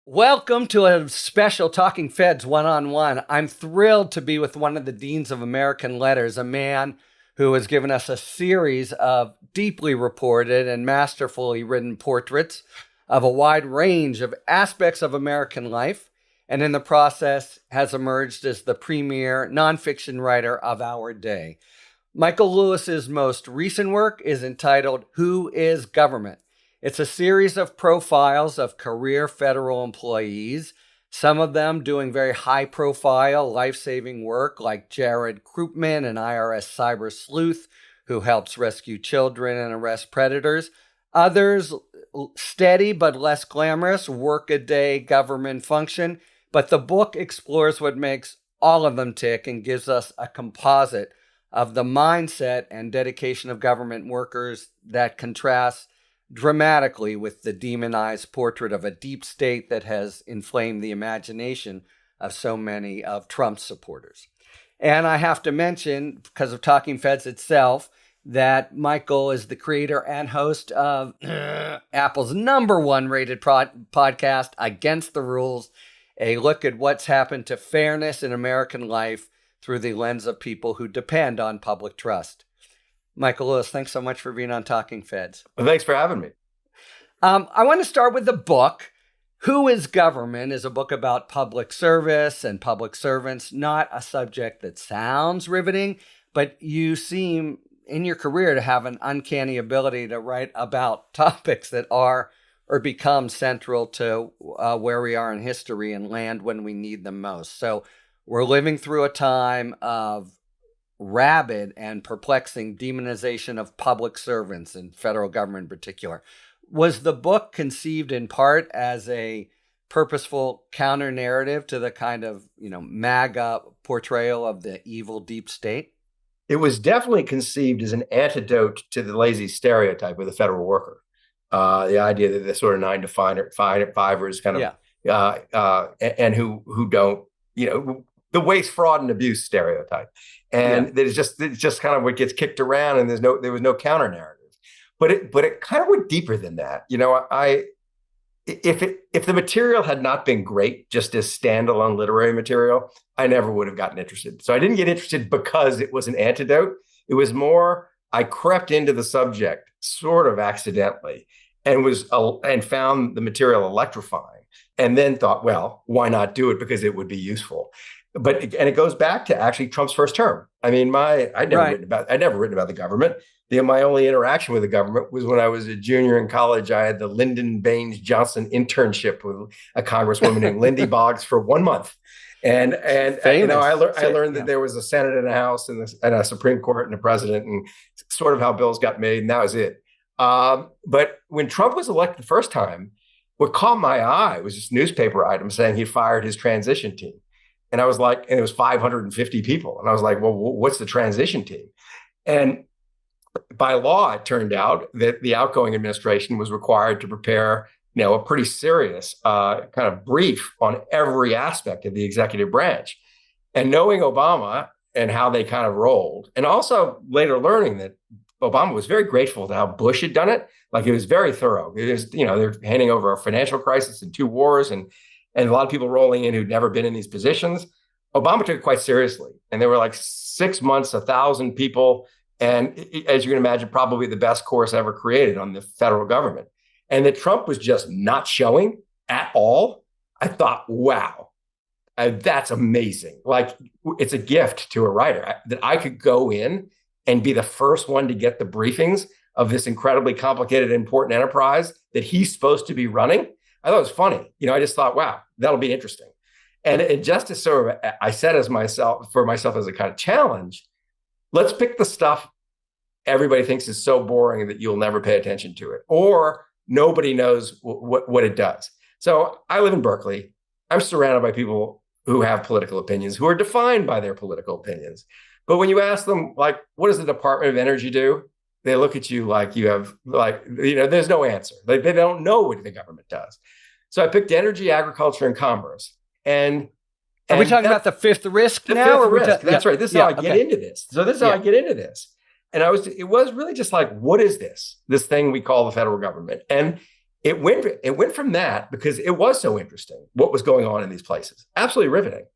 Welcome to a special Talking Feds one-on-one. I'm thrilled to be with one of the deans of American letters, a man who has given us a series of deeply reported and masterfully written portraits of a wide range of aspects of American life, and in the process has emerged as the premier nonfiction writer of our day. Michael Lewis's most recent work is entitled Who is Government? It's a series of profiles of career federal employees, some of them doing very high-profile, life-saving work like Jared Krupman, an IRS cyber sleuth who helps rescue children and arrest predators. Others, steady but less glamorous, work-a-day government function. But the book explores what makes all of them tick and gives us a composite of the mindset and dedication of government workers that contrasts dramatically with the demonized portrait of a deep state that has inflamed the imagination of so many of Trump's supporters. And I have to mention, because of Talking Feds itself, that Michael is the creator and host of Apple's #1 rated podcast, Against the Rules, a look at what's happened to fairness in American life through the lens of people who depend on public trust. Michael Lewis, thanks so much for being on Talking Feds. Well, thanks for having me. I want to start with the book. Who is Government is a book about public service and public servants, not a subject that sounds riveting, but you seem in your career to have an uncanny ability to write about topics that are or become central to where we are in history and land when we need them most. So we're living through a time of rabid and perplexing demonization of public servants and federal government in particular. Was the book conceived in part as a purposeful counter narrative to the kind of, MAGA portrayal of the evil deep state? It was definitely conceived as an antidote to the lazy stereotype of the federal worker. The idea that the sort of 9 to 5ers kind of, and who don't, the waste, fraud, and abuse stereotype. And that it's just kind of what gets kicked around, and there was no counter narrative. But it kind of went deeper than that. If the material had not been great, just as standalone literary material, I never would have gotten interested. So I didn't get interested because it was an antidote. It was more, I crept into the subject sort of accidentally and found the material electrifying, and then thought, well, why not do it? Because it would be useful. And it goes back to actually Trump's first term. I mean, I'd never written about the government. My only interaction with the government was when I was a junior in college. I had the Lyndon Baines Johnson internship with a congresswoman named Lindy Boggs for 1 month. And I learned that there was a Senate and a House and a Supreme Court and a president, and sort of how bills got made. And that was it. But when Trump was elected the first time, what caught my eye was this newspaper item saying he fired his transition team. And I was like, and it was 550 people. And I was like, well, what's the transition team? And by law, it turned out that the outgoing administration was required to prepare, a pretty serious kind of brief on every aspect of the executive branch. And knowing Obama and how they kind of rolled, and also later learning that Obama was very grateful to how Bush had done it. Like, it was very thorough. It was, they're handing over a financial crisis and 2 wars and a lot of people rolling in who'd never been in these positions. Obama took it quite seriously. And there were like 6 months, 1,000 people. And as you can imagine, probably the best course ever created on the federal government. And that Trump was just not showing at all. I thought, wow, that's amazing. Like, it's a gift to a writer that I could go in and be the first one to get the briefings of this incredibly complicated, important enterprise that he's supposed to be running. I thought it was funny. I just thought, wow, that'll be interesting. And just as sort of, I said for myself as a kind of challenge, let's pick the stuff everybody thinks is so boring that you'll never pay attention to it, or nobody knows what it does. So I live in Berkeley. I'm surrounded by people who have political opinions, who are defined by their political opinions. But when you ask them, like, what does the Department of Energy do? They look at you like you have, there's no answer. They don't know what the government does. So I picked energy, agriculture, and commerce. And are we talking about the fifth risk now? That's right. This is how I get into this. So this is how I get into this. And it was really just like, what is this thing we call the federal government? And it went from that, because it was so interesting what was going on in these places, absolutely riveting,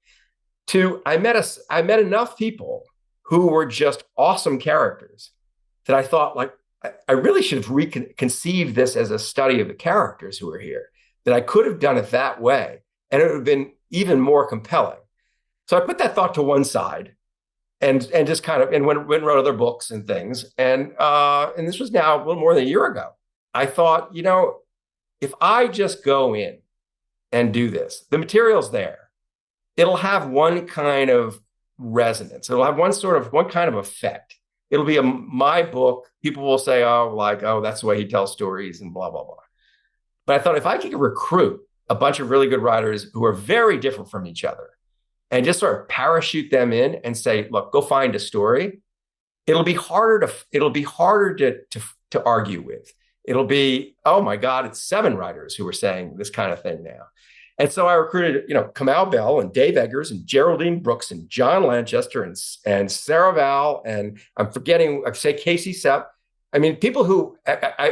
to I met enough people who were just awesome characters that I thought, like, I really should have conceived this as a study of the characters who are here, that I could have done it that way, and it would have been even more compelling. So I put that thought to one side, and just kind of, and went and wrote other books and things. And this was now a little more than a year ago. I thought, if I just go in and do this, the material's there. It'll have one kind of resonance. It'll have one kind of effect. It'll be my book. People will say, oh, that's the way he tells stories and blah, blah, blah. But I thought, if I could recruit a bunch of really good writers who are very different from each other and just sort of parachute them in and say, look, go find a story, it'll be harder to argue with. It'll be, oh my God, it's 7 writers who are saying this kind of thing now. And so I recruited, Kamau Bell and Dave Eggers and Geraldine Brooks and John Lanchester and Sarah Val, and I'm forgetting, I say Casey Sepp. I mean, people who,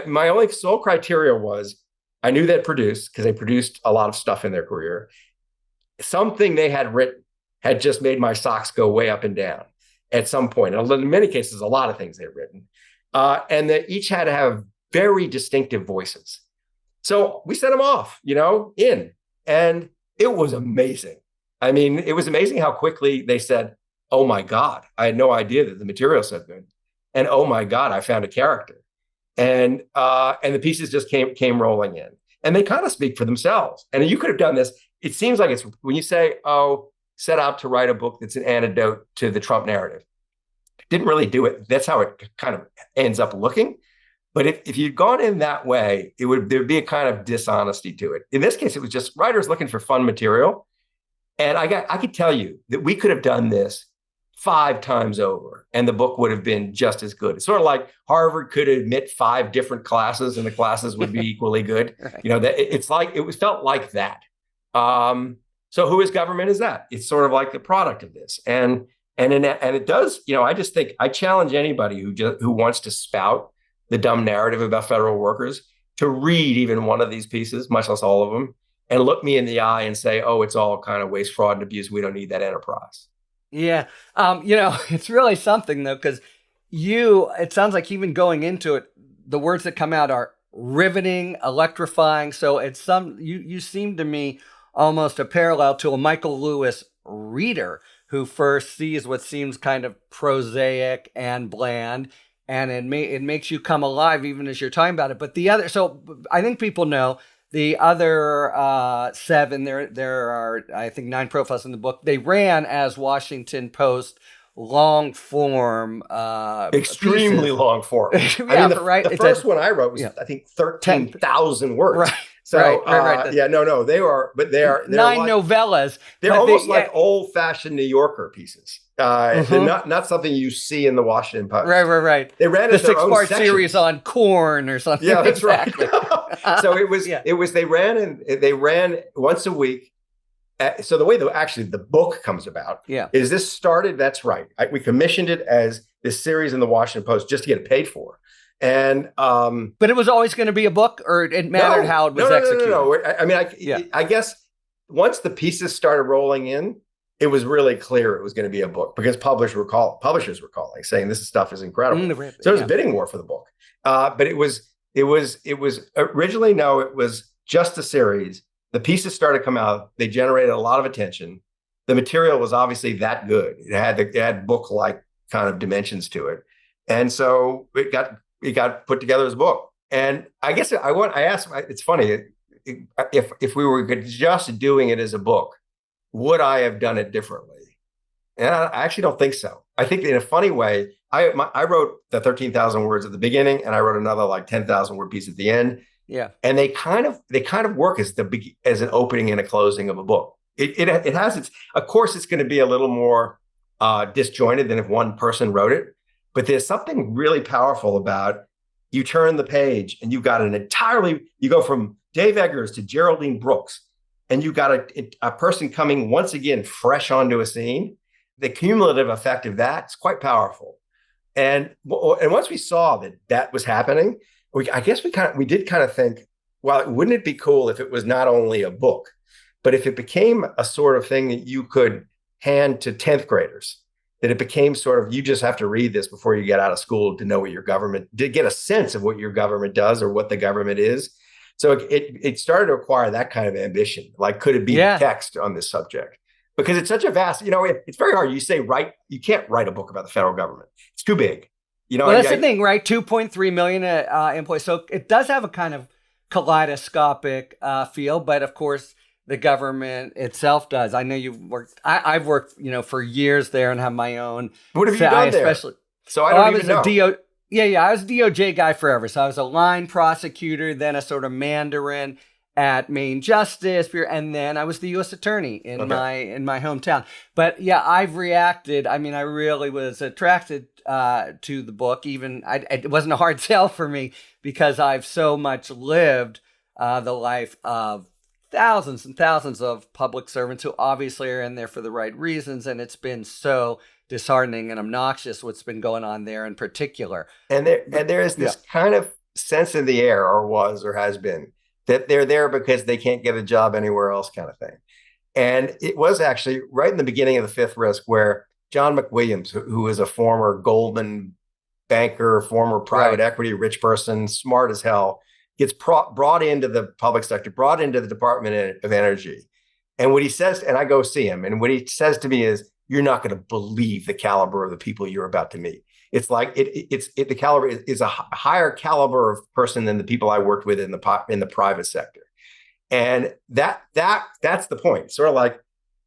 my only sole criteria was, I knew they'd produce, because they produced a lot of stuff in their career. Something they had written had just made my socks go way up and down at some point. And in many cases, a lot of things they'd written. And they each had to have very distinctive voices. So we sent them off, in. And it was amazing. I mean, it was amazing how quickly they said, oh my God, I had no idea that the material was so good. And oh my God, I found a character. And the pieces just came rolling in. And they kind of speak for themselves. And you could have done this. It seems like it's, when you say, set out to write a book that's an antidote to the Trump narrative, didn't really do it. That's how it kind of ends up looking. But if you'd gone in that way, there'd be a kind of dishonesty to it. In this case, it was just writers looking for fun material. And I could tell you that we could have done this 5 times over, and the book would have been just as good. It's sort of like Harvard could admit 5 different classes, and the classes would be equally good. Right. That felt like that. So who is government is that? It's sort of like the product of this, and it does. I just think I challenge anybody who wants to spout the dumb narrative about federal workers to read even one of these pieces, much less all of them, and look me in the eye and say, oh, it's all kind of waste, fraud, and abuse. We don't need that enterprise. Yeah. It's really something, though, because it sounds like even going into it, the words that come out are riveting, electrifying. So you seem to me almost a parallel to a Michael Lewis reader who first sees what seems kind of prosaic and bland, and it makes you come alive even as you're talking about it. But so I think people know the other 7, there are, I think, 9 profiles in the book. They ran as Washington Post long form, extremely pieces. Long form. Yeah, right. The first one I wrote was, I think, 13,000 words. Right. So, right. They are 9 novellas. They're almost like old-fashioned New Yorker pieces. They're not something you see in the Washington Post. Right. They ran the as their own 6-part section. series on corn or something. Yeah, that's exactly. Right. So they ran once a week. So the way the book comes about is this started. That's right. We commissioned it as this series in the Washington Post just to get it paid for. And but it was always going to be a book, or it mattered how it was executed. No. I mean, I guess once the pieces started rolling in, it was really clear it was going to be a book, because publishers were calling, saying this stuff is incredible. So there was a bidding war for the book. But it was originally, it was just a series. The pieces started to come out. They generated a lot of attention. The material was obviously that good. It had book-like kind of dimensions to it. And so it got put together as a book. And I guess I asked, it's funny, if we were just doing it as a book, would I have done it differently? And I actually don't think so. I think in a funny way, I wrote the 13,000 words at the beginning, and I wrote another like 10,000 word piece at the end. Yeah. And they kind of work as an opening and a closing of a book. It has of course, it's going to be a little more disjointed than if one person wrote it. But there's something really powerful about, you turn the page and you've got you go from Dave Eggers to Geraldine Brooks, and you've got a person coming once again fresh onto a scene. The cumulative effect of that's quite powerful. And once we saw that was happening, I guess we did kind of think, well, wouldn't it be cool if it was not only a book, but if it became a sort of thing that you could hand to 10th graders, that it became sort of, you just have to read this before you get out of school to know what your government, to get a sense of what your government does or what the government is. So it started to acquire that kind of ambition. Like, could it be Yeah. text on this subject? Because it's such a vast, it's very hard. You can't write a book about the federal government. It's too big. Well, that's the thing, right? 2.3 million employees. So it does have a kind of kaleidoscopic feel, but of course the government itself does. I know you've worked. I've worked, for years there and have my own. What have you done there? So I don't even know. I was a DOJ guy forever. So I was a line prosecutor, then a sort of Mandarin at Maine Justice Bureau, and then I was the U.S. Attorney in my hometown. But yeah, I've reacted. I mean, I really was attracted to the book. Even it wasn't a hard sell for me because I've so much lived the life of thousands and thousands of public servants who obviously are in there for the right reasons, and it's been so disheartening and obnoxious what's been going on there in particular. And there is this kind of sense in the air, or was, or has been, that they're there because they can't get a job anywhere else, kind of thing. And it was actually right in the beginning of the Fifth Risk where John McWilliams, who is a former Goldman banker, former private equity rich person, smart as hell, gets brought into the public sector, brought into the Department of Energy. And what he says, and I go see him, and what he says to me is, you're not going to believe the caliber of the people you're about to meet. It's like the caliber is a higher caliber of person than the people I worked with in the private sector. And that's the point. Sort of like,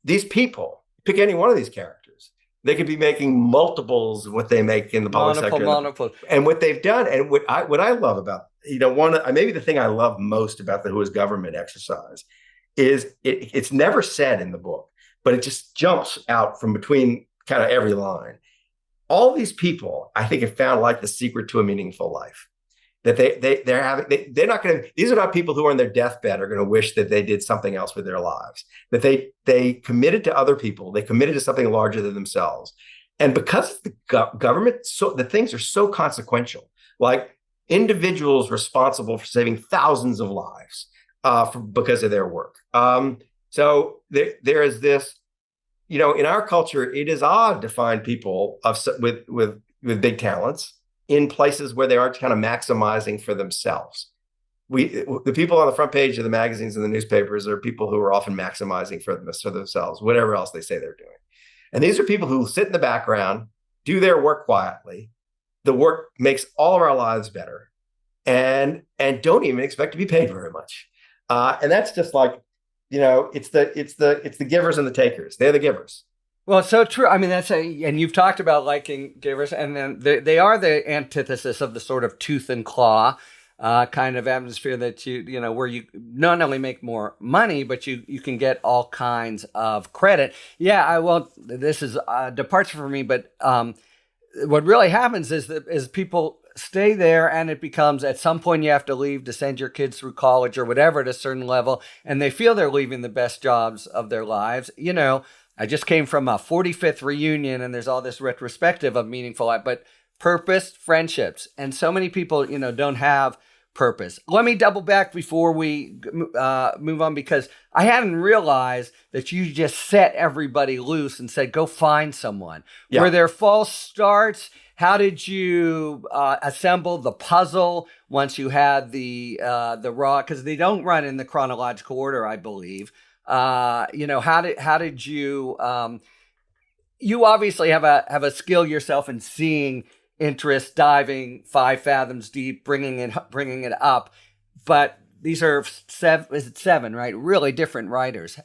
these people, pick any one of these characters, they could be making multiples of what they make in the public sector. And what they've done, and what I love about, maybe the thing I love most about the Who is Government exercise is it's never said in the book, but it just jumps out from between kind of every line. All these people, I think, have found like the secret to a meaningful life. That they're not going to. These are not people who are on their deathbed are going to wish that they did something else with their lives. That they committed to other people. They committed to something larger than themselves. And because the government, so the things are so consequential, like individuals responsible for saving thousands of lives because of their work. So there is this. In our culture, it is odd to find people with big talents in places where they aren't kind of maximizing for themselves. The people on the front page of the magazines and the newspapers are people who are often maximizing for themselves, whatever else they say they're doing. And these are people who sit in the background, do their work quietly. The work makes all of our lives better, and don't even expect to be paid very much. And that's just like, it's the givers and the takers. They're the givers. Well, it's so true. I mean, and you've talked about liking givers, and then they are the antithesis of the sort of tooth and claw kind of atmosphere that where you not only make more money, but you can get all kinds of credit. Yeah, this is a departure for me, but what really happens is people stay there, and it becomes, at some point you have to leave to send your kids through college or whatever at a certain level, and they feel they're leaving the best jobs of their lives. I just came from a 45th reunion, and there's all this retrospective of meaningful life, but purpose, friendships, and so many people, don't have purpose. Let me double back before we move on, because I hadn't realized that you just set everybody loose and said, go find someone. Yeah. Were there false starts? How did you assemble the puzzle once you had the raw? Because they don't run in the chronological order, I believe. How did you? You obviously have a skill yourself in seeing interest, diving 5 fathoms deep, bringing it up. But these are seven, right? Really different writers.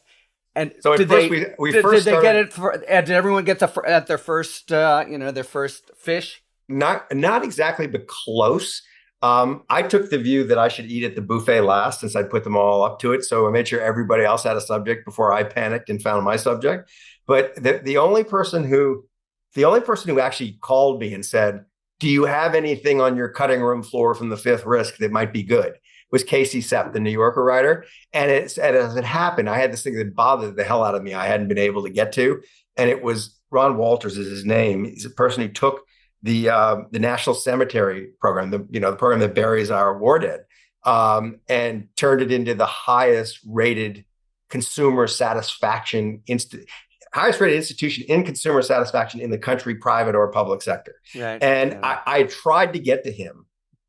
And so did they get it? Did everyone get their first, their first fish? Not exactly, but close. I took the view that I should eat at the buffet last, since I put them all up to it. So I made sure everybody else had a subject before I panicked and found my subject. But the only person who actually called me and said, "Do you have anything on your cutting room floor from the Fifth Risk that might be good?" was Casey Sepp, the New Yorker writer. And as it happened, I had this thing that bothered the hell out of me I hadn't been able to get to. And it was Ron Walters is his name. He's a person who took the National Cemetery program, the program that buries our war dead, and turned it into the highest rated consumer satisfaction highest rated institution in consumer satisfaction in the country, private or public sector. Right. And Yeah. I tried to get to him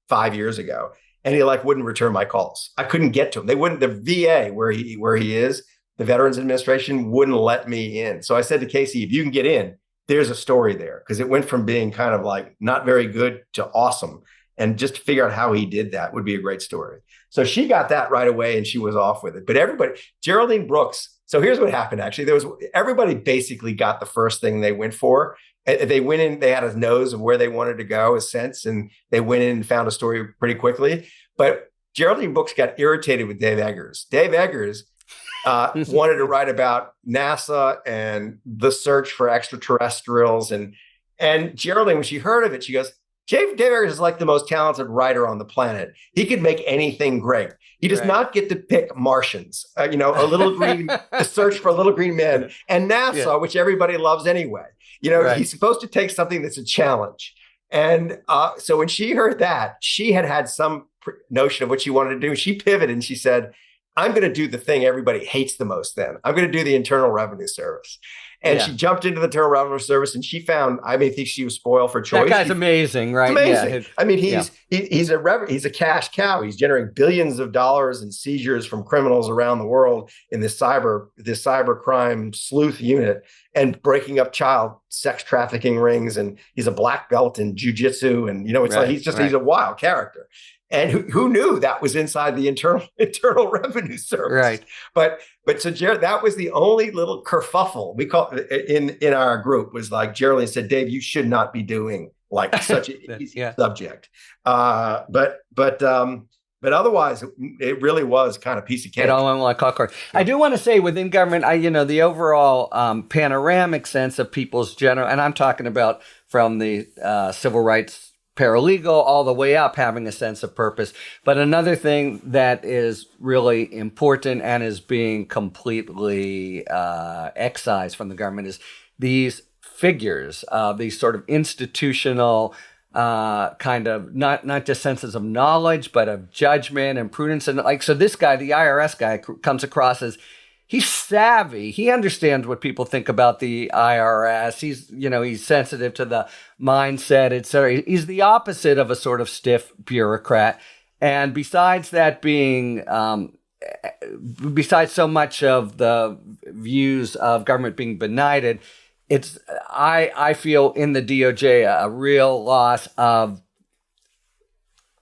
5 years ago, and he wouldn't return my calls. I couldn't get to him. They wouldn't. The VA where he is, the Veterans Administration, wouldn't let me in. So I said to Casey, if you can get in, there's a story there, because it went from being kind of like not very good to awesome. And just to figure out how he did that would be a great story. So she got that right away, and she was off with it. But everybody, Geraldine Brooks. So here's what happened. Actually, everybody basically got the first thing they went for. They went in, they had a nose of where they wanted to go, a sense, and they went in and found a story pretty quickly. But Geraldine Brooks got irritated with Dave Eggers. Dave Eggers wanted to write about NASA and the search for extraterrestrials. And Geraldine, when she heard of it, she goes, Dave Eggers is like the most talented writer on the planet. He could make anything great. He does not get to pick Martians, a little green, the search for a little green man, and NASA, which everybody loves anyway. He's supposed to take something that's a challenge. And so when she heard that, she had some notion of what she wanted to do. She pivoted and she said, I'm going to do the thing everybody hates the most then. I'm going to do the Internal Revenue Service. And she jumped into the Internal Revenue Service, and she found, I think she was spoiled for choice. That guy's amazing, right? Amazing. Yeah. He's a cash cow. He's generating billions of dollars in seizures from criminals around the world in this cyber crime sleuth unit, and breaking up child sex trafficking rings. And he's a black belt in jujitsu. And, he's a wild character. And who knew that was inside the Internal Revenue Service? Right. But so Jared, that was the only little kerfuffle we call in our group, was like Geraldine said, Dave, you should not be doing like such an easy subject. But otherwise, it really was kind of piece of cake. It all went like clockwork. Yeah. I do want to say within government, the overall panoramic sense of people's general, and I'm talking about from the civil rights paralegal all the way up, having a sense of purpose. But another thing that is really important and is being completely excised from the government is these figures, these sort of institutional kind of not just senses of knowledge, but of judgment and prudence. And so this guy, the IRS guy, comes across as he's savvy. He understands what people think about the IRS. He's sensitive to the mindset, et cetera. He's the opposite of a sort of stiff bureaucrat. And besides that being, besides so much of the views of government being benighted, I feel in the DOJ a real loss of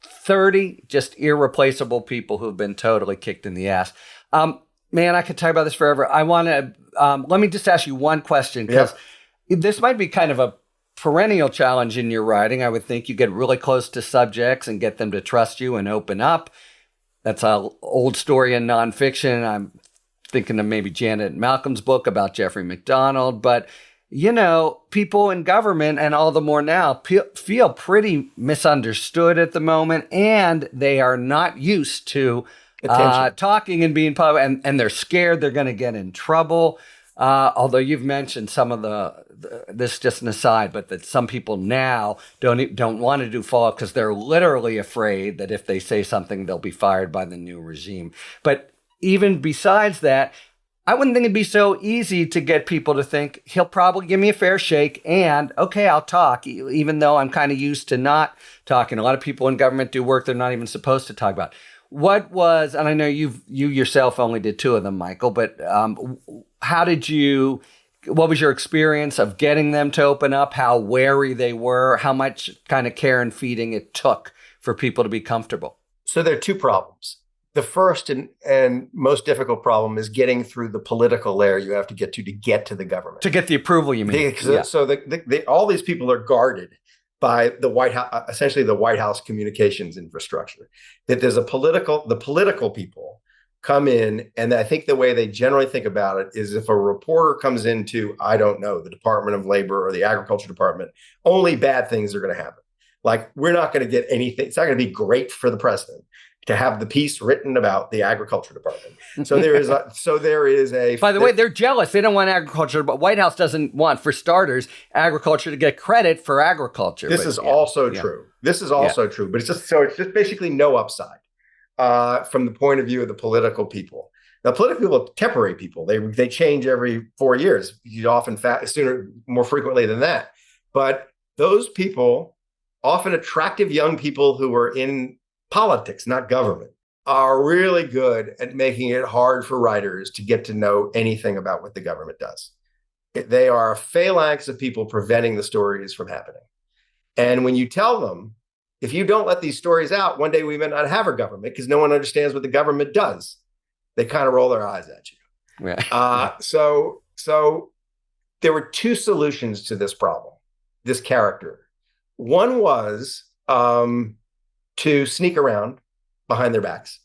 30 just irreplaceable people who've been totally kicked in the ass. Man, I could talk about this forever. I want to, let me just ask you one question, because this might be kind of a perennial challenge in your writing. I would think you get really close to subjects and get them to trust you and open up. That's an old story in nonfiction. I'm thinking of maybe Janet Malcolm's book about Jeffrey McDonald. But, people in government, and all the more now, feel pretty misunderstood at the moment, and they are not used to talking and being public, and they're scared they're going to get in trouble. Although you've mentioned some of this just an aside, but that some people now don't want to do follow-up because they're literally afraid that if they say something, they'll be fired by the new regime. But even besides that, I wouldn't think it'd be so easy to get people to think he'll probably give me a fair shake and, okay, I'll talk, even though I'm kind of used to not talking. A lot of people in government do work they're not even supposed to talk about. What was, and I know you yourself only did 2 of them, Michael, but what was your experience of getting them to open up, how wary they were, how much kind of care and feeding it took for people to be comfortable? So there are 2 problems. The first and most difficult problem is getting through the political layer you have to get to the government. To get the approval, you mean? So all these people are guarded by the White House, essentially the White House communications infrastructure. That there's the political people come in, and I think the way they generally think about it is if a reporter comes into, I don't know, the Department of Labor or the Agriculture Department, only bad things are going to happen. Like, we're not going to get anything. It's not going to be great for the president to have the piece written about the Agriculture Department. So there is a. By the way, they're jealous. They don't want agriculture, but White House doesn't want, for starters, agriculture to get credit for agriculture. This is also true. This is also true, but it's just basically no upside. from the point of view of the political people. Now, political people are temporary people. They change every 4 years. You often more frequently than that. But those people, often attractive young people who are in politics, not government, are really good at making it hard for writers to get to know anything about what the government does. They are a phalanx of people preventing the stories from happening. And when you tell them, if you don't let these stories out, one day we may not have a government because no one understands what the government does. They kind of roll their eyes at you. Yeah. So there were two solutions to this problem, this character. One was to sneak around behind their backs.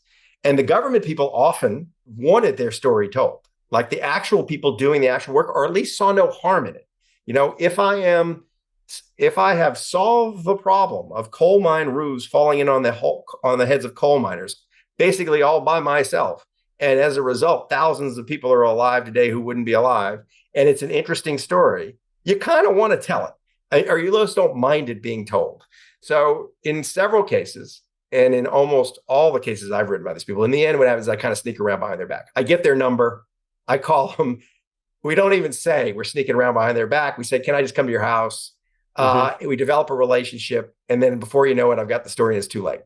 And the government people often wanted their story told, like the actual people doing the actual work, or at least saw no harm in it. You know, if I have solved the problem of coal mine roofs falling in on the heads of coal miners, basically all by myself, and as a result, thousands of people are alive today who wouldn't be alive, and it's an interesting story, you kind of want to tell it, or you just don't mind it being told. So in several cases, and in almost all the cases I've written by these people, in the end, what happens is I kind of sneak around behind their back. I get their number. I call them. We don't even say we're sneaking around behind their back. We say, can I just come to your house? We develop a relationship. And then before you know it, I've got the story and it's too late.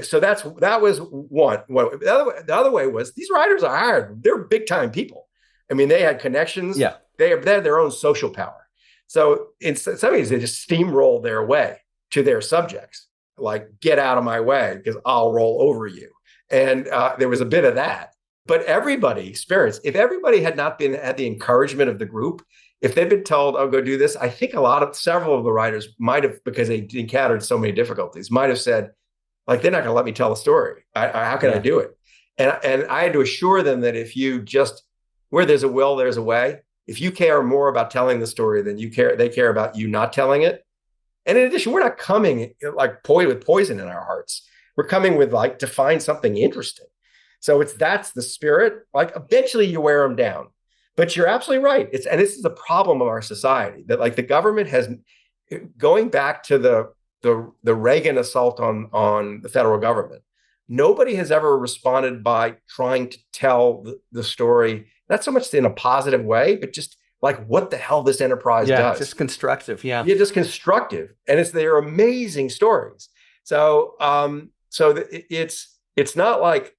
So that was one. The other way was these writers are hired. They're big time people. I mean, they had connections. Yeah. They had their own social power. So in some ways, they just steamroll their way to their subjects. Like, get out of my way because I'll roll over you. And there was a bit of that. But everybody experienced, if everybody had not had the encouragement of the group, if they'd been told, oh, go do this, I think several of the writers might have, because they encountered so many difficulties, might have said, like, they're not going to let me tell a story. How can I do it? And I had to assure them that if you just, where there's a will, there's a way. If you care more about telling the story than they care about you not telling it. And in addition, we're not coming like with poison in our hearts. We're coming with like to find something interesting. So that's the spirit. Like eventually you wear them down. But you're absolutely right. And this is a problem of our society that like the government has, going back to the Reagan assault on the federal government, nobody has ever responded by trying to tell the story, not so much in a positive way, but just like what the hell this enterprise does. Yeah, just constructive. Yeah, just constructive, and they're amazing stories. So, it's not like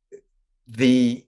the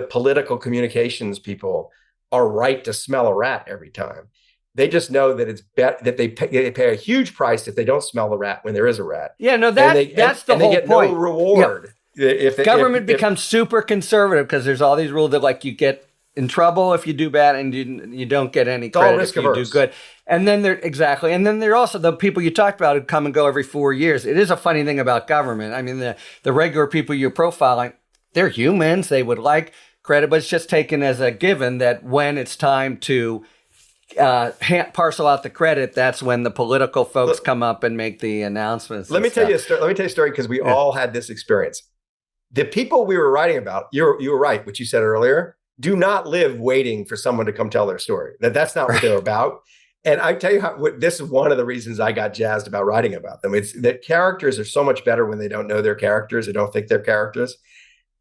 political communications people are right to smell a rat every time. They just know that it's that they pay a huge price if they don't smell the rat when there is a rat. Yeah, no, that's the whole point. They get point. no reward. Yeah. If government becomes super conservative because there's all these rules that like you get in trouble if you do bad and you don't get any credit if you do good. And then there are also the people you talked about who come and go every 4 years. It is a funny thing about government. I mean, the regular people you're profiling, they're humans. They would like credit, but it's just taken as a given that when it's time to parcel out the credit, that's when the political folks come up and make the announcements. Let me tell you a story because we all had this experience. The people we were writing about, you were right, what you said earlier, do not live waiting for someone to come tell their story. That's not what they're about. And I tell you this is one of the reasons I got jazzed about writing about them. It's that characters are so much better when they don't know their characters. They don't think they're characters.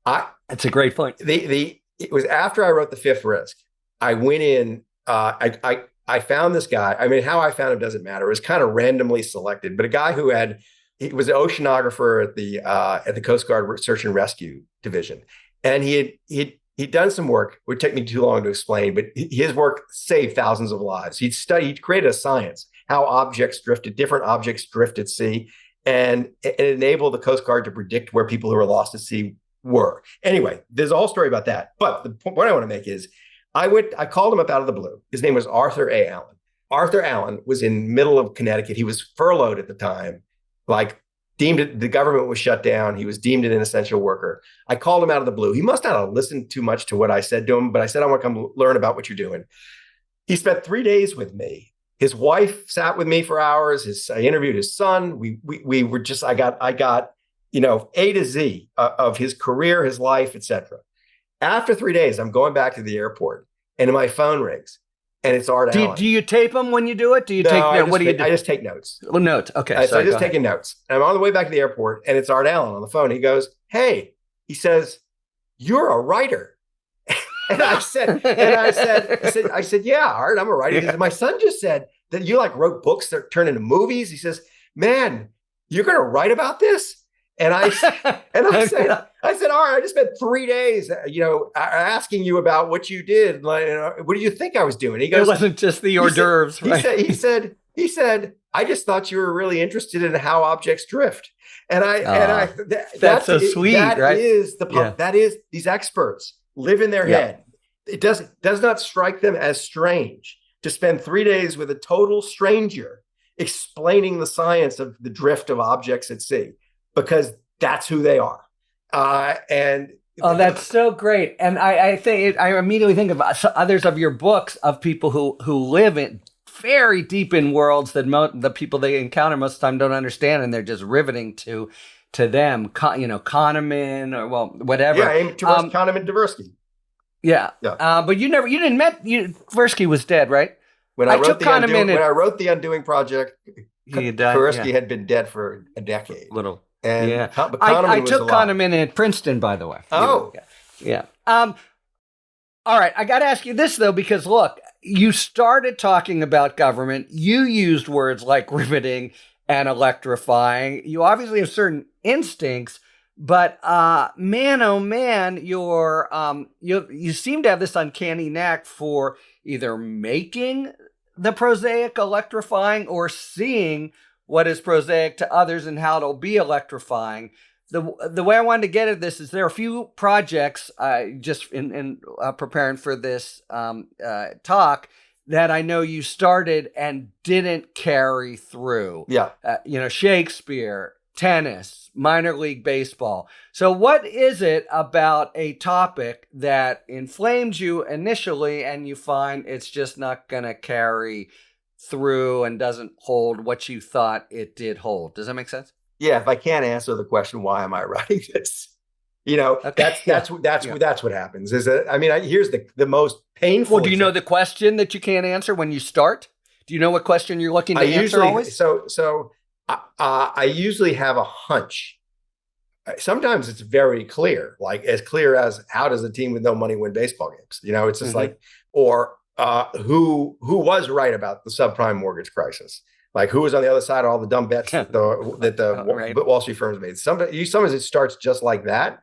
That's a great point. It was after I wrote The Fifth Risk. I went in, I found this guy. I mean, how I found him doesn't matter. It was kind of randomly selected, but a guy he was an oceanographer at the Coast Guard Search and Rescue Division. And he'd done some work. It would take me too long to explain, but his work saved thousands of lives. He created a science, how different objects drift at sea, and it enabled the Coast Guard to predict where people who were lost at sea were. Anyway, there's a whole story about that. But the point I want to make is I called him up out of the blue. His name was Arthur A. Allen. Arthur Allen was in middle of Connecticut. He was furloughed at the time, the government was shut down. He was deemed an essential worker. I called him out of the blue. He must not have listened too much to what I said to him, but I said, I want to come learn about what you're doing. He spent 3 days with me. His wife sat with me for hours. I interviewed his son. I got, A to Z of his career, his life, etc. After 3 days, I'm going back to the airport and my phone rings and it's Art Do Allen. you tape them when you do it? Do you No, take what do you do? I just take notes. Oh, notes. Okay. So Sorry, I just taking notes. And I'm on the way back to the airport, and it's Art Allen on the phone. He goes, "Hey," he says, "you're a writer." And I said, "Yeah, Art, I'm a writer." He said, "My son just said that you like wrote books that turn into movies." He says, "Man, you're going to write about this?" And I said, "Art, I just spent 3 days, asking you about what you did. Like, what do you think I was doing?" He goes, "It wasn't just the hors d'oeuvres, right?" He said, "I just thought you were really interested in how objects drift." That's so sweet, that right? That is, these experts live in their head. It does not strike them as strange to spend 3 days with a total stranger explaining the science of the drift of objects at sea, because that's who they are. That's so great. And I think I immediately think of others of your books of people who live in very deep in worlds that the people they encounter most of the time don't understand, and they're just riveting to them. Kahneman or whatever. Yeah, Kahneman, Tversky. Yeah. But you didn't met Tversky was dead, right? When I wrote the Undoing Project, he died. Tversky had been dead for a decade. And I took Kahneman at Princeton, by the way. Oh. Yeah. All right. I got to ask you this, though, because look, you started talking about government. You used words like riveting and electrifying. You obviously have certain instincts, but man, oh man, you seem to have this uncanny knack for either making the prosaic electrifying or seeing what is prosaic to others and how it'll be electrifying. The way I wanted to get at this is there are a few projects just in preparing for this talk that I know you started and didn't carry through. Yeah. Shakespeare, tennis, minor league baseball. So what is it about a topic that inflames you initially and you find it's just not going to carry through and doesn't hold what you thought it did hold? Does that make sense? Yeah. If I can't answer the question, why am I writing this? Okay. That's what happens. Here's the most painful. Well, do you know the question that you can't answer when you start? Do you know what question you're looking to answer always? So I usually have a hunch. Sometimes it's very clear, like as clear as how does a team with no money win baseball games? It's just like, or who was right about the subprime mortgage crisis? Like who was on the other side of all the dumb bets that the Wall Street firms made? Sometimes it starts just like that.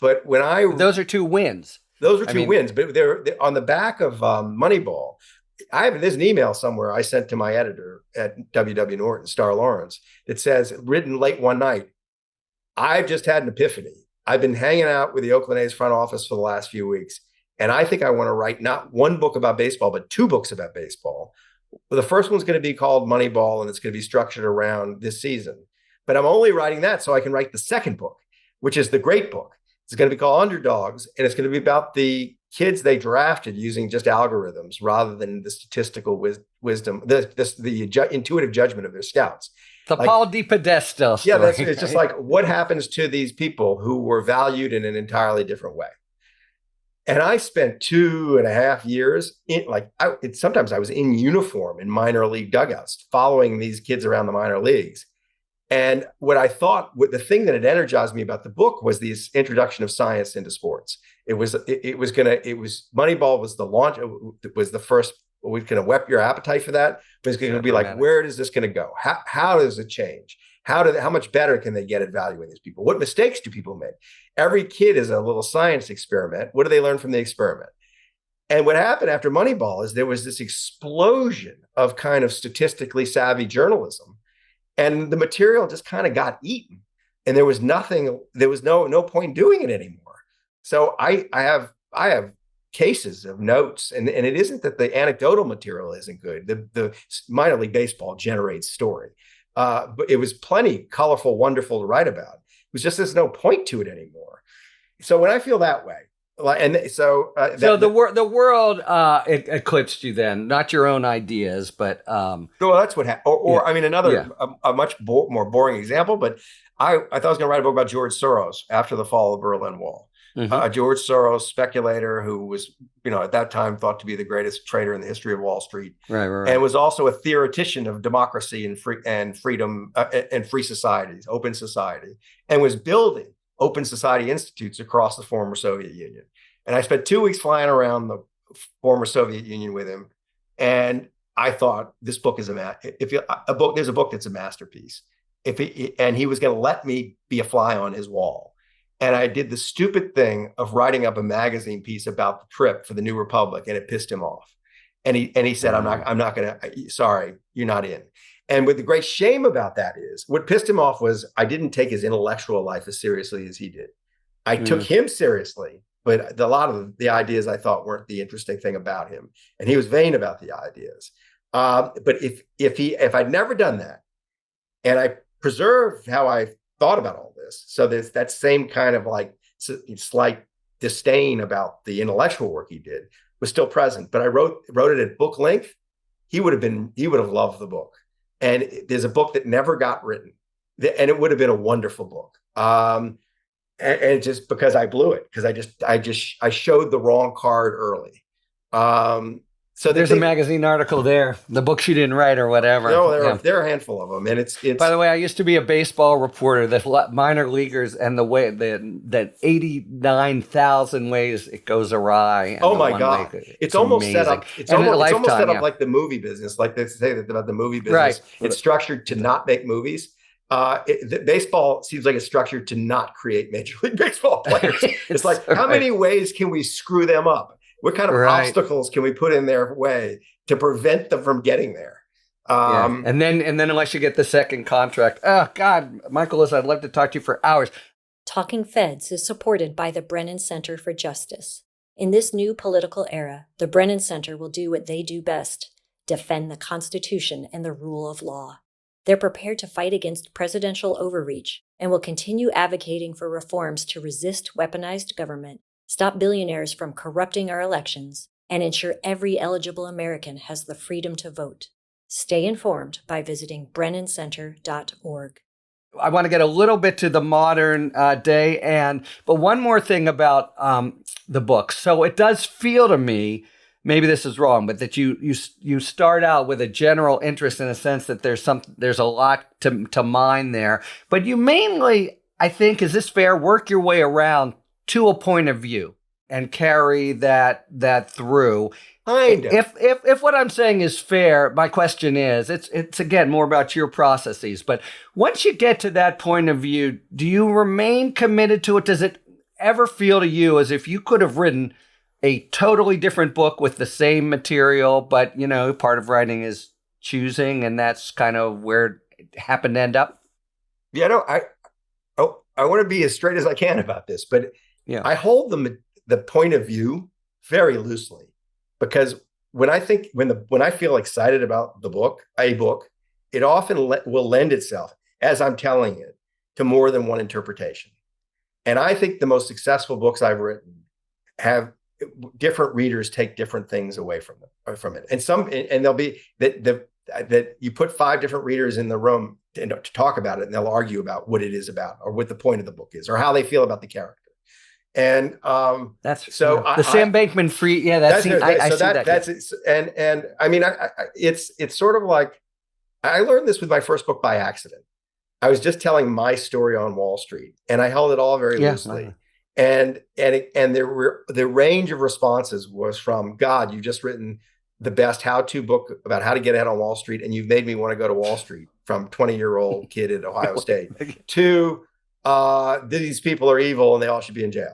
But those are two wins. Those are two wins. But they're on the back of Moneyball. There's an email somewhere I sent to my editor at W.W. Norton, Star Lawrence, that says, written late one night, "I've just had an epiphany. I've been hanging out with the Oakland A's front office for the last few weeks, and I think I want to write not one book about baseball, but two books about baseball. The first one's going to be called Moneyball, and it's going to be structured around this season. But I'm only writing that so I can write the second book, which is the great book. It's going to be called Underdogs, and it's going to be about the kids they drafted using just algorithms rather than the statistical wisdom, the intuitive judgment of their scouts." The Paul D. Podesta story. Yeah, it's just like what happens to these people who were valued in an entirely different way. And I spent 2.5 years sometimes I was in uniform in minor league dugouts, following these kids around the minor leagues. And the thing that had energized me about the book was this introduction of science into sports. Moneyball was the launch. It was the first. We're going to whet your appetite for that. But it's going to be like, where is this going to go? How does it change? How much better can they get at valuing these people? What mistakes do people make? Every kid is a little science experiment. What do they learn from the experiment? And what happened after Moneyball is there was this explosion of kind of statistically savvy journalism, and the material just kind of got eaten. And there was no point in doing it anymore. So I have cases of notes, and it isn't that the anecdotal material isn't good. The minor league baseball generates story, but it was plenty colorful, wonderful to write about. It was just there's no point to it anymore. So when I feel that way, the world eclipsed you then, not your own ideas, but so that's what happened. A much more boring example, but I thought I was going to write a book about George Soros after the fall of the Berlin Wall. Mhm. a George Soros speculator who was, at that time thought to be the greatest trader in the history of Wall Street, Right, right, and right. was also a theoretician of democracy and freedom and free societies, open society, and was building open society institutes across the former Soviet Union. And I spent 2 weeks flying around the former Soviet Union with him, and I thought this book is a book. There's a book that's a masterpiece. And he was going to let me be a fly on his wall. And I did the stupid thing of writing up a magazine piece about the trip for the New Republic, and it pissed him off. And he said, Wow. I'm not going to, sorry, you're not in. And what the great shame about that is, what pissed him off was I didn't take his intellectual life as seriously as he did. I took Mm. him seriously, but a lot of the ideas I thought weren't the interesting thing about him. And he was vain about the ideas. But if I'd never done that, and I preserved how I thought about all this, so there's that same kind of like slight disdain about the intellectual work he did was still present. But I wrote it at book length. He would have loved the book. And there's a book that never got written, and it would have been a wonderful book. And just because I blew it, because I showed the wrong card early. So There's a magazine article there, the books you didn't write or whatever. No, Yeah. there are a handful of them, and it's. By the way, I used to be a baseball reporter. The minor leaguers and the way that 89,000 ways it goes awry. Oh my God! It's almost amazing. set up. It's And almost set up yeah. like the movie business, like they say that about the movie business. Right. It's structured to not make movies. Baseball seems like it's structured to not create Major League Baseball players. It's like, how many ways can we screw them up? What kind of obstacles can we put in their way to prevent them from getting there? Yeah. And then unless you get the second contract, oh God, Michael, I'd love to talk to you for hours. Talking Feds is supported by the Brennan Center for Justice. In this new political era, the Brennan Center will do what they do best: defend the Constitution and the rule of law. They're prepared to fight against presidential overreach and will continue advocating for reforms to resist weaponized government, stop billionaires from corrupting our elections, and ensure every eligible American has the freedom to vote. Stay informed by visiting BrennanCenter.org. I want to get a little bit to the modern day, but one more thing about the book. So it does feel to me, maybe this is wrong, but that you start out with a general interest in a sense that there's a lot to mine there, but you mainly, I think, is this fair, work your way around to a point of view and carry that through. Kind of. If what I'm saying is fair, my question is, it's again more about your processes. But once you get to that point of view, do you remain committed to it? Does it ever feel to you as if you could have written a totally different book with the same material, but part of writing is choosing, and that's kind of where it happened to end up? Yeah, no, I want to be as straight as I can about this, but yeah, I hold the point of view very loosely, because when I feel excited about a book, it often will lend itself, as I'm telling it, to more than one interpretation. And I think the most successful books I've written have different readers take different things away from it. And they'll be that you put 5 different readers in the room to talk about it, and they'll argue about what it is about, or what the point of the book is, or how they feel about the character. And that's so Sam Bankman-Fried. Yeah, I see that. That's it. And I mean, it's sort of like, I learned this with my first book by accident. I was just telling my story on Wall Street, and I held it all very loosely. And the range of responses was from, God, you've just written the best how-to book about how to get ahead on Wall Street, and you've made me want to go to Wall Street, from 20-year-old kid at Ohio State, to these people are evil and they all should be in jail.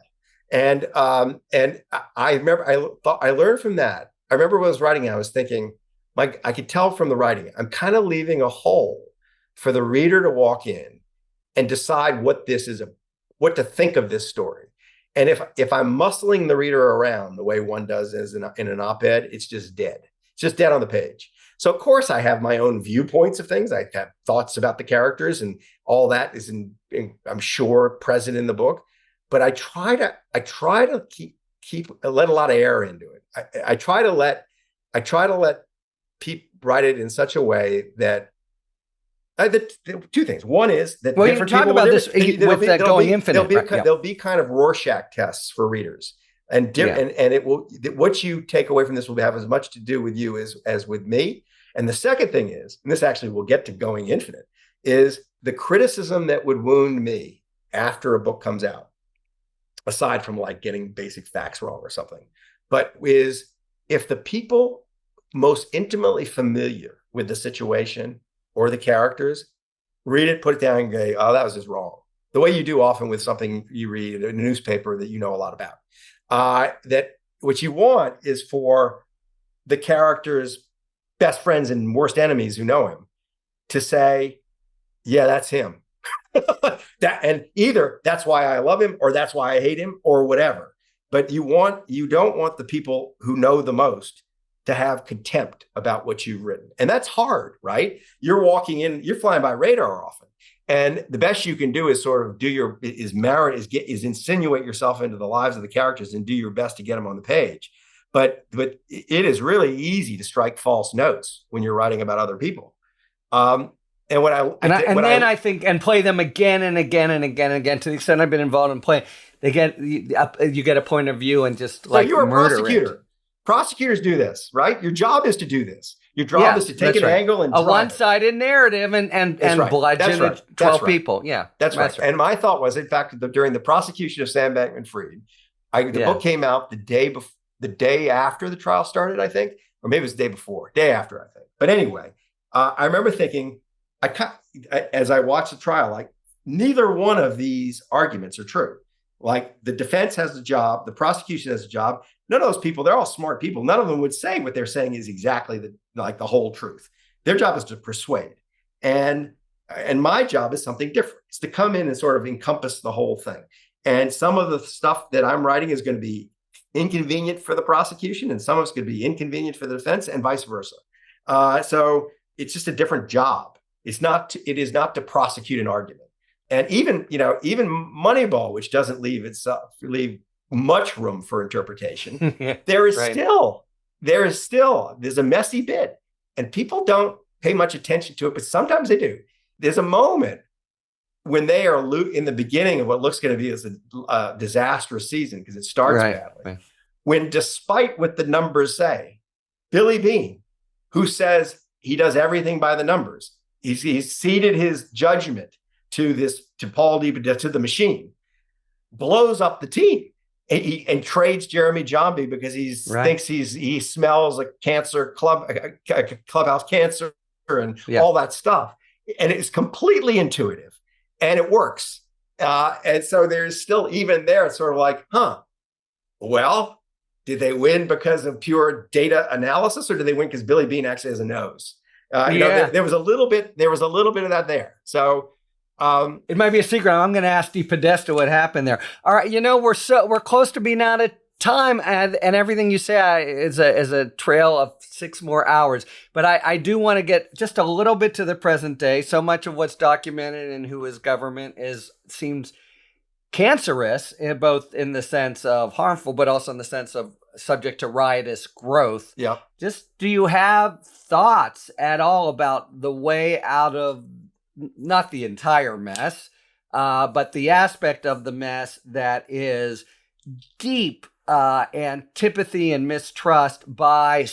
And I remember I learned from that. I remember when I was writing, I was thinking, I could tell from the writing, I'm kind of leaving a hole for the reader to walk in and decide what to think of this story. And if I'm muscling the reader around the way one does in an op-ed, it's just dead. It's just dead on the page. So of course I have my own viewpoints of things. I have thoughts about the characters, and all that is I'm sure present in the book. But I try to let a lot of air into it. I try to let people write it in such a way that Two things. One is that Well, you different talk people about will this with going infinite. There'll be kind of Rorschach tests for readers, and it will. What you take away from this will have as much to do with you as with me. And the second thing is, and this actually will get to going infinite, is the criticism that would wound me after a book comes out, aside from like getting basic facts wrong or something, but is if the people most intimately familiar with the situation or the characters read it, put it down, and go, oh, that was just wrong. The way you do often with something you read in a newspaper that you know a lot about. That what you want is for the character's best friends and worst enemies who know him to say, yeah, that's him. And either that's why I love him or that's why I hate him or whatever. But you don't want the people who know the most to have contempt about what you've written. And that's hard, right? You're walking in, you're flying by radar often. And the best you can do is sort of insinuate yourself into the lives of the characters and do your best to get them on the page. But it is really easy to strike false notes when you're writing about other people. And I think play them again and again and again and again, to the extent I've been involved in playing, you get a point of view and just like you're a prosecutor. It. Prosecutors do this, right? Your job is to do this. Your job is to take an angle and a one-sided narrative and bludgeon 12 people. Yeah, that's right. And my thought was, in fact, during the prosecution of Sam Bankman-Fried, the book came out the day after the trial started, I think, or maybe it was the day after, I think. But anyway, I remember thinking, as I watched the trial, like neither one of these arguments are true. Like the defense has a job, the prosecution has a job. None of those people, they're all smart people. None of them would say what they're saying is exactly the whole truth. Their job is to persuade. And my job is something different. It's to come in and sort of encompass the whole thing. And some of the stuff that I'm writing is going to be inconvenient for the prosecution, and some of it's going to be inconvenient for the defense, and vice versa. So it's just a different job. It is not to prosecute an argument. And even Moneyball, which doesn't leave much room for interpretation, there's a messy bit, and people don't pay much attention to it, but sometimes they do. There's a moment when they are in the beginning of what looks going to be as a disastrous season, because it starts badly, when despite what the numbers say, Billy Beane, who says he does everything by the numbers, he's ceded his judgment to Paul Dieppe, to the machine, blows up the team and trades Jeremy Johnby because thinks he smells a clubhouse cancer and all that stuff. And it's completely intuitive and it works. And so there's still, even there, it's sort of like, well, did they win because of pure data analysis, or did they win because Billy Beane actually has a nose? There was a little bit of that there. So it might be a secret. I'm going to ask DePodesta what happened there. All right, we're close to being out of time, and everything you say is a trail of 6 more hours. But I do want to get just a little bit to the present day. So much of what's documented in who is government seems cancerous, both in the sense of harmful, but also in the sense of subject to riotous growth. Yeah. Just, do you have thoughts at all about the way out of, not the entire mess, but the aspect of the mess that is deep antipathy and mistrust by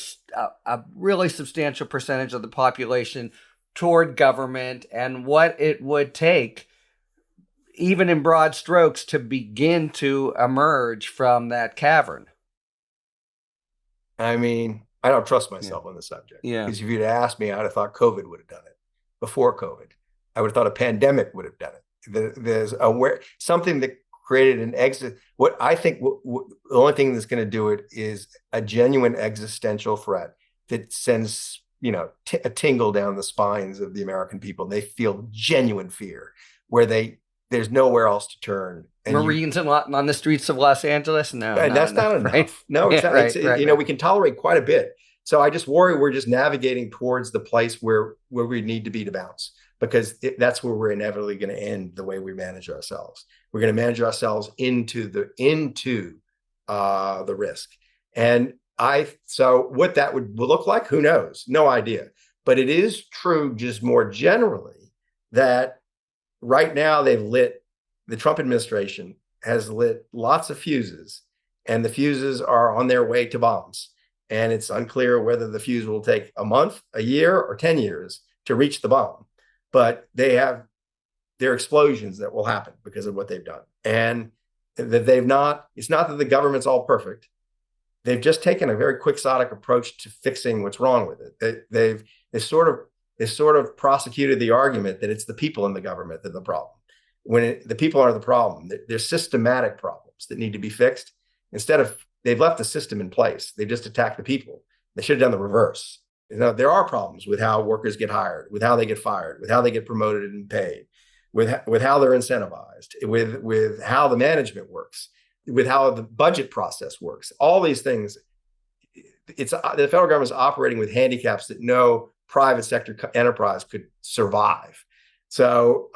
a really substantial percentage of the population toward government, and what it would take, even in broad strokes, to begin to emerge from that cavern? I mean, I don't trust myself on the subject. Yeah. Because if you'd asked me, I'd have thought COVID would have done it. Before COVID, I would have thought a pandemic would have done it. There's something that created an exit. What I think the only thing that's going to do it is a genuine existential threat that sends a tingle down the spines of the American people. They feel genuine fear where there's nowhere else to turn. And Marines on the streets of Los Angeles? No, that's not enough. Right? No, it's not. We can tolerate quite a bit. So I just worry we're just navigating towards the place where we need to be to bounce, because that's where we're inevitably going to end the way we manage ourselves. We're going to manage ourselves into the risk. And so what that would look like, who knows? No idea. But it is true, just more generally, that right now the Trump administration has lit lots of fuses, and the fuses are on their way to bombs. And it's unclear whether the fuse will take a month, a year, or 10 years to reach the bomb. But there are explosions that will happen because of what they've done. And that it's not that the government's all perfect. They've just taken a very quixotic approach to fixing what's wrong with it. They sort of prosecuted the argument that it's the people in the government that are the problem. When the people are the problem, there's systematic problems that need to be fixed. Instead of, they've left the system in place. They've just attacked the people. They should have done the reverse. There are problems with how workers get hired, with how they get fired, with how they get promoted and paid, with how they're incentivized, with how the management works, with how the budget process works. All these things, the federal government is operating with handicaps that no private sector enterprise could survive. So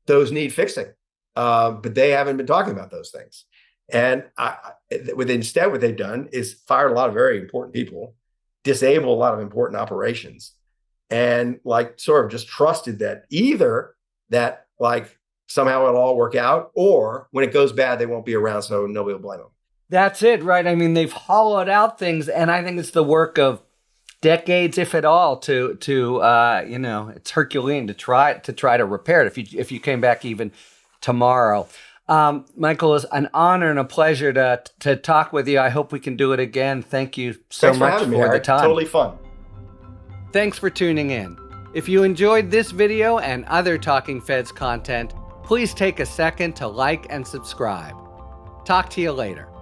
those need fixing, but they haven't been talking about those things. And instead, what they've done is fired a lot of very important people, disabled a lot of important operations, and sort of just trusted that either that somehow it'll all work out, or when it goes bad, they won't be around, so nobody will blame them. That's it, right? I mean, they've hollowed out things, and I think it's the work of decades, if at all, to it's Herculean to try to repair it. If you came back even tomorrow. Michael, it's an honor and a pleasure to talk with you. I hope we can do it again. Thank you so much for the time. Totally fun. Thanks for tuning in. If you enjoyed this video and other Talking Feds content, please take a second to like and subscribe. Talk to you later.